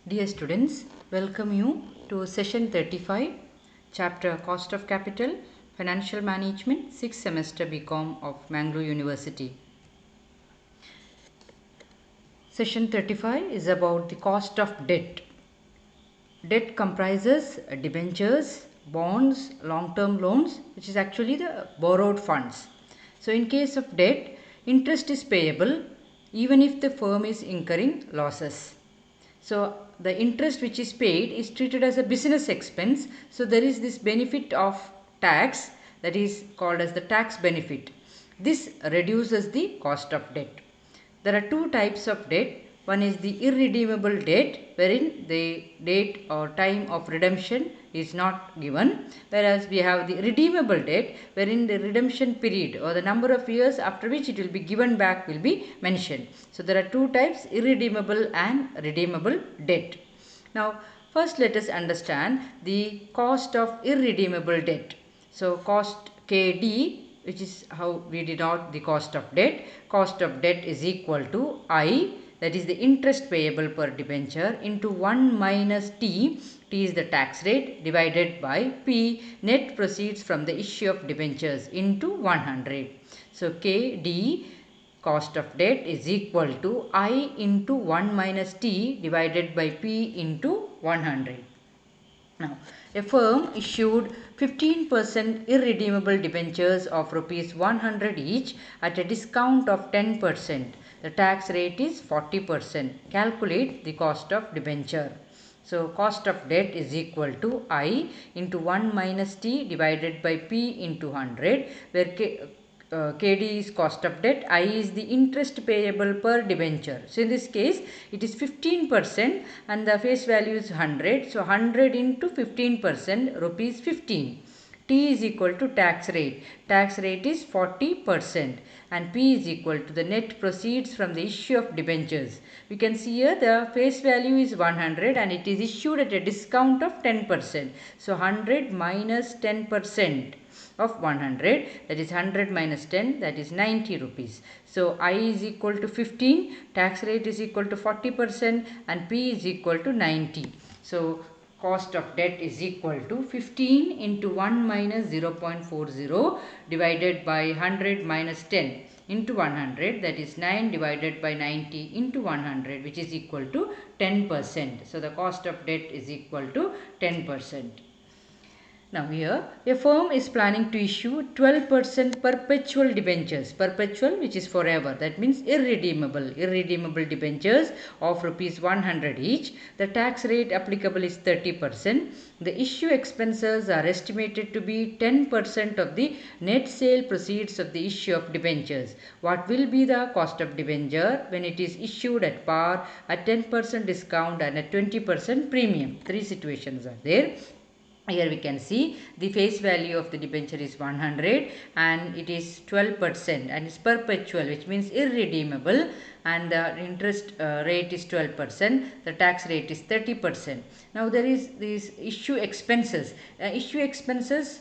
Dear students, welcome you to session 35, chapter Cost of Capital, Financial Management, 6th semester BCom of Mangalore University. Session 35 is about the cost of debt. Debt comprises debentures, bonds, long-term loans, which is actually the borrowed funds. So in case of debt, interest is payable even if the firm is incurring losses. So the interest which is paid is treated as a business expense. So there is this benefit of tax that is called as the tax benefit. This reduces the cost of debt. There are two types of debt. One is the irredeemable debt, wherein the date or time of redemption is not given, whereas we have the redeemable debt, wherein the redemption period or the number of years after which it will be given back will be mentioned. So there are two types, irredeemable and redeemable debt. Now first let us understand the cost of irredeemable debt. So cost KD, which is how we denote the cost of debt. Cost of debt is equal to I, that is the interest payable per debenture, into 1 minus T, T is the tax rate, divided by P, net proceeds from the issue of debentures, into 100. So KD, cost of debt, is equal to I into 1 minus T divided by P into 100. Now, a firm issued 15% irredeemable debentures of rupees 100 each at a discount of 10%. The tax rate is 40%. Calculate the cost of debenture. So, cost of debt is equal to I into 1 minus T divided by P into 100, where KD is cost of debt, I is the interest payable per debenture. So in this case it is 15% and the face value is 100. So 100 into 15%, rupees 15. T is equal to tax rate. Tax rate is 40% and P is equal to the net proceeds from the issue of debentures. We can see here the face value is 100 and it is issued at a discount of 10%. So 100 minus 10% of 100, that is 100 minus 10, that is 90 rupees. So I is equal to 15, tax rate is equal to 40% and P is equal to 90. So cost of debt is equal to 15 into 1 minus 0.40 divided by 100 minus 10 into 100, that is 9 divided by 90 into 100, which is equal to 10%. So the cost of debt is equal to 10%. Now here a firm is planning to issue 12% perpetual debentures, perpetual which is forever, that means irredeemable debentures of rupees 100 each. The tax rate applicable is 30%. The issue expenses are estimated to be 10% of the net sale proceeds of the issue of debentures. What will be the cost of debenture when it is issued at par, at 10% discount and at 20% premium? Three situations are there. Here we can see the face value of the debenture is 100 and it is 12% and it's perpetual, which means irredeemable, and the interest rate is 12%, the tax rate is 30%. Now there is these issue expenses. Issue expenses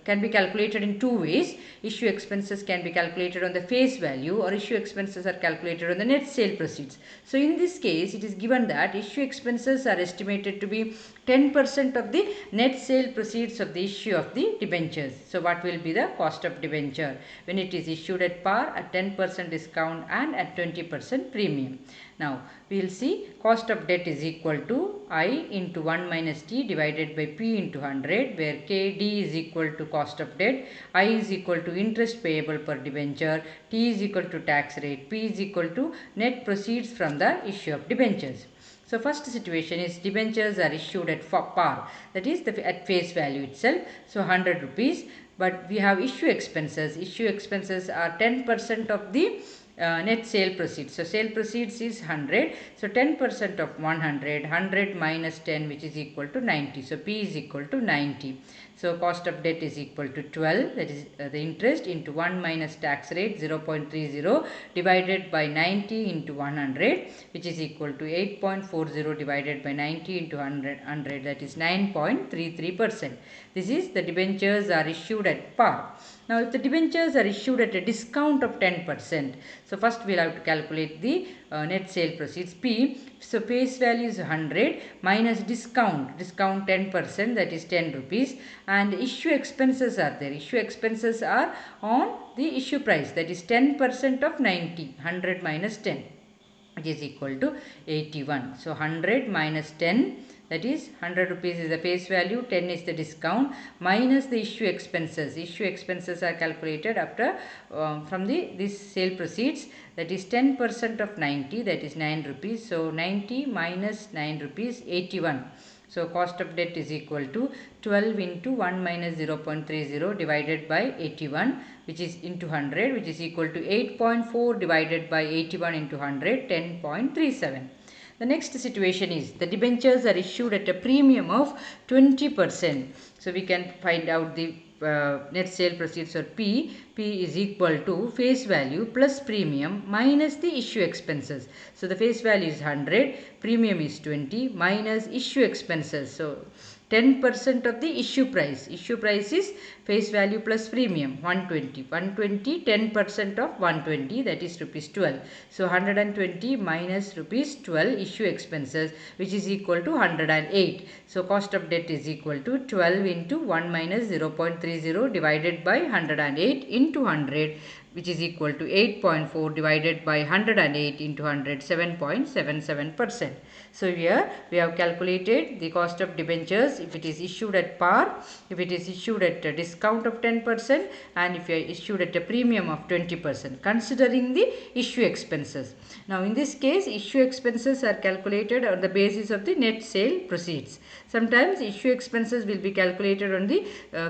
can be calculated in two ways. Issue expenses can be calculated on the face value, or issue expenses are calculated on the net sale proceeds. So in this case it is given that issue expenses are estimated to be 10% of the net sale proceeds of the issue of the debentures. So what will be the cost of debenture when it is issued at par, at 10% discount and at 20% premium? Now we will see cost of debt is equal to I into 1 minus T divided by P into 100, where KD is equal to cost of debt, I is equal to interest payable per debenture, T is equal to tax rate, P is equal to net proceeds from the issue of debentures. So first situation is debentures are issued at par, that is at face value itself, so 100 rupees, but we have issue expenses. Issue expenses are 10% of the net sale proceeds. So sale proceeds is 100. So 10% of 100, 100 minus 10, which is equal to 90. So P is equal to 90. So cost of debt is equal to 12, that is the interest, into 1 minus tax rate 0.30 divided by 90 into 100, which is equal to 8.40 divided by 90 into 100, that is 9.33%. This is the debentures are issued at par. Now, if the debentures are issued at a discount of 10%, so first we'll have to calculate the net sale proceeds P. So, face value is 100 minus discount 10%, that is 10 rupees, and issue expenses are there. Issue expenses are on the issue price, that is 10% of 90, 100 minus 10, which is equal to 81. So, 100 minus 10, that is 100 rupees is the face value, 10 is the discount, minus the issue expenses. Issue expenses are calculated after from this sale proceeds, that is 10% of 90, that is 9 rupees. So, 90 minus 9 rupees, 81. So, cost of debt is equal to 12 into 1 minus 0.30 divided by 81, which is into 100, which is equal to 8.4 divided by 81 into 100, 10.37. The next situation is the debentures are issued at a premium of 20%. So, we can find out the net sale proceeds or P. P is equal to face value plus premium minus the issue expenses. So, the face value is 100, premium is 20 minus issue expenses. So, 10% of the issue price. Issue price is face value plus premium 120. 120, 10% of 120, that is rupees 12. So, 120 minus rupees 12 issue expenses, which is equal to 108. So, cost of debt is equal to 12 into 1 minus 0.30 divided by 108 into 100, which is equal to 8.4 divided by 108 into 100, 7.77%. So, here we have calculated the cost of debentures if it is issued at par, if it is issued at a discount of 10%, and if you are issued at a premium of 20%, considering the issue expenses. Now, in this case, issue expenses are calculated on the basis of the net sale proceeds. Sometimes issue expenses will be calculated on the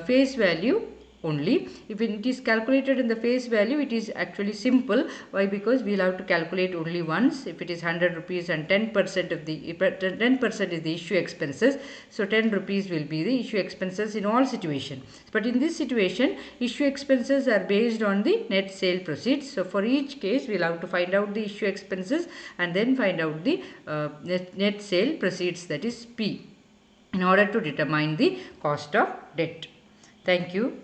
face value only. If it is calculated in the face value, it is actually simple. Why? Because we will have to calculate only once. If it is 100 rupees and 10% of the 10% is the issue expenses, so 10 rupees will be the issue expenses in all situations. But in this situation, issue expenses are based on the net sale proceeds. So, for each case, we will have to find out the issue expenses and then find out the net sale proceeds, that is P, in order to determine the cost of debt. Thank you.